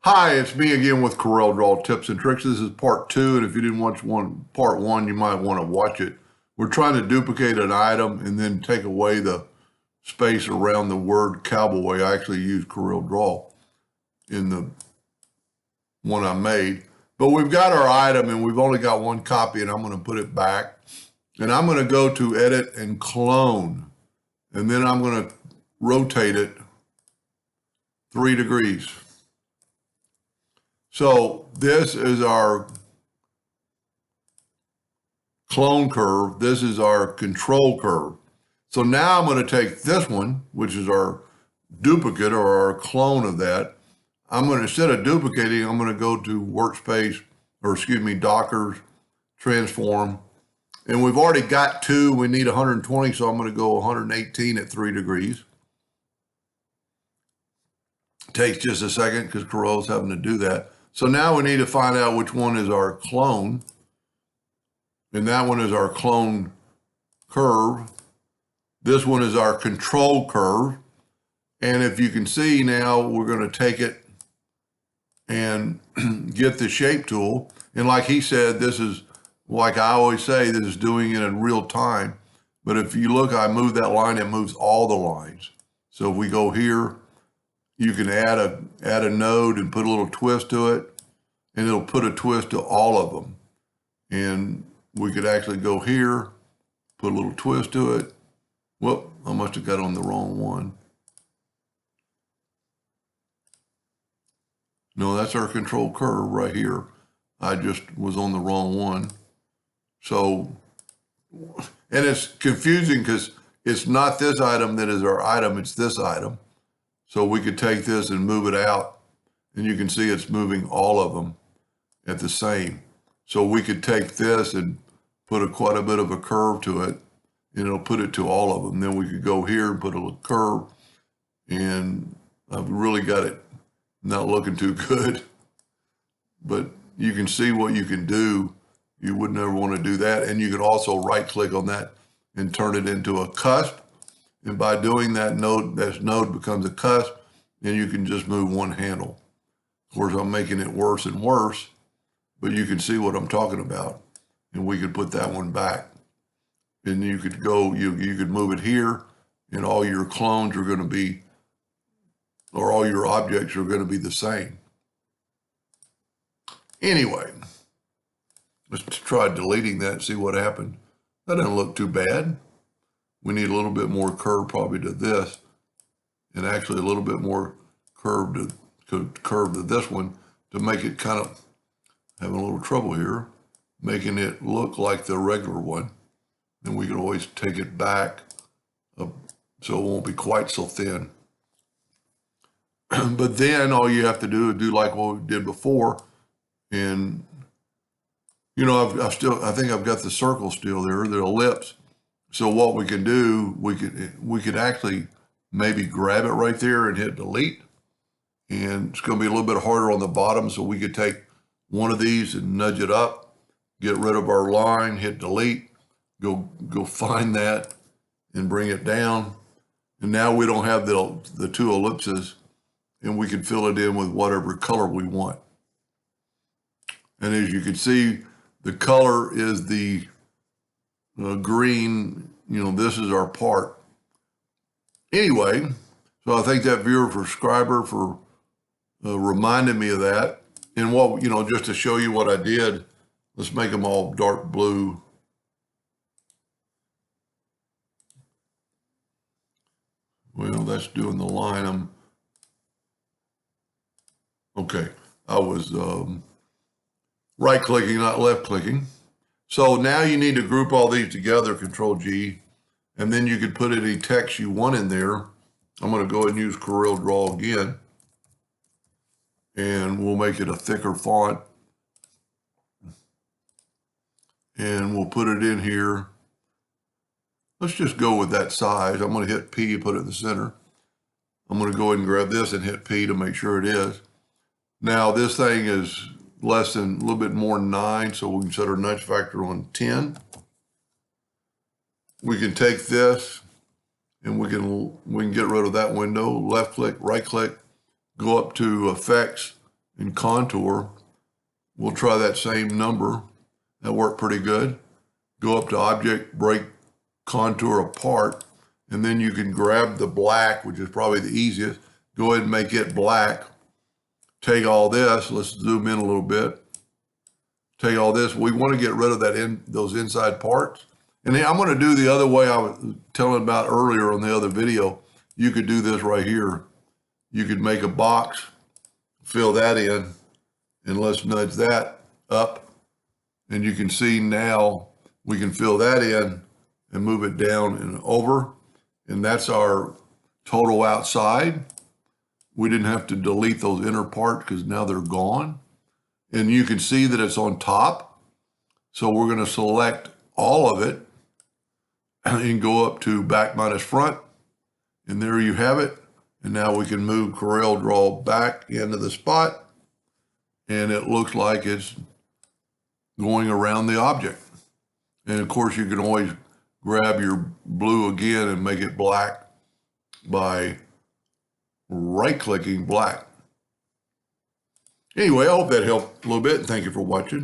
Hi, it's me again with CorelDraw tips and tricks. This is part two, and if you didn't watch part one, you might want to watch it. We're trying to duplicate an item and then take away the space around the word cowboy. I actually used CorelDraw in the one I made. But we've got our item and we've only got one copy, and I'm going to put it back. And I'm going to go to Edit and Clone. And then I'm going to rotate it 3 degrees. So this is our clone curve. This is our control curve. So now I'm going to take this one, which is our duplicate or our clone of that. I'm going to, instead of duplicating, I'm going to go to workspace, or excuse me, Dockers, transform. And we've already got 2. We need 120, so I'm going to go 118 at 3 degrees. Takes just a second because Corel's having to do that. So now we need to find out which one is our clone. And that one is our clone curve. This one is our control curve. And if you can see now, we're going to take it and get the shape tool. And like he said, this is, like I always say, this is doing it in real time. But if you look, I move that line, it moves all the lines. So if we go here, you can add a node and put a little twist to it, and it'll put a twist to all of them. And we could actually go here, put a little twist to it. Whoop, I must have got on the wrong one. No, that's our control curve right here. I just was on the wrong one. So, and it's confusing because it's not this item that is our item, it's this item. So we could take this and move it out, and you can see it's moving all of them at the same. So we could take this and put quite a bit of a curve to it, and it'll put it to all of them. Then we could go here and put a little curve, and I've really got it not looking too good, but you can see what you can do. You would never want to do that. And you could also right click on that and turn it into a cusp. And by doing that node becomes a cusp, and you can just move one handle. Of course, I'm making it worse and worse, but you can see what I'm talking about. And we could put that one back. And you could go, you could move it here, and all your clones are going to be, or all your objects are going to be the same. Anyway, let's try deleting that and see what happened. That doesn't look too bad. We need a little bit more curve probably to this, and actually a little bit more curve to this one to make it kind of having a little trouble here, making it look like the regular one. And we can always take it back so it won't be quite so thin. But then all you have to do is do like what we did before. And, you know, I think I've got the circle still there, the ellipse. So what we can do, we could actually maybe grab it right there and hit delete. And it's going to be a little bit harder on the bottom. So we could take one of these and nudge it up, get rid of our line, hit delete, go find that and bring it down. And now we don't have the 2 ellipses, and we can fill it in with whatever color we want. And as you can see, the color is the green. You know, this is our part. Anyway, so I thank that viewer subscriber for reminding me of that. And what, you know, just to show you what I did, let's make them all dark blue. Well, that's doing the line. Okay, I was right clicking, not left clicking. So now you need to group all these together, Control G, and then you could put any text you want in there. I'm going to go ahead and use CorelDraw again, and we'll make it a thicker font. And we'll put it in here. Let's just go with that size. I'm going to hit P and put it in the center. I'm going to go ahead and grab this and hit P to make sure it is. Now this thing is less than, a little bit more than 9, so we can set our nudge factor on 10. We can take this and we can get rid of that window, left click, right click, go up to effects and contour. We'll try that same number. That worked pretty good. Go up to object, break contour apart, and then you can grab the black, which is probably the easiest. Go ahead and make it black. Take all this, let's zoom in a little bit. Take all this, we want to get rid of those inside parts. And then I'm going to do the other way I was telling about earlier on the other video. You could do this right here. You could make a box, fill that in, and let's nudge that up. And you can see now we can fill that in and move it down and over. And that's our total outside. We didn't have to delete those inner parts because now they're gone. And you can see that it's on top. So we're going to select all of it and go up to back minus front. And there you have it. And now we can move CorelDraw back into the spot. And it looks like it's going around the object. And of course, you can always grab your blue again and make it black by right-clicking black. Anyway, I hope that helped a little bit. Thank you for watching.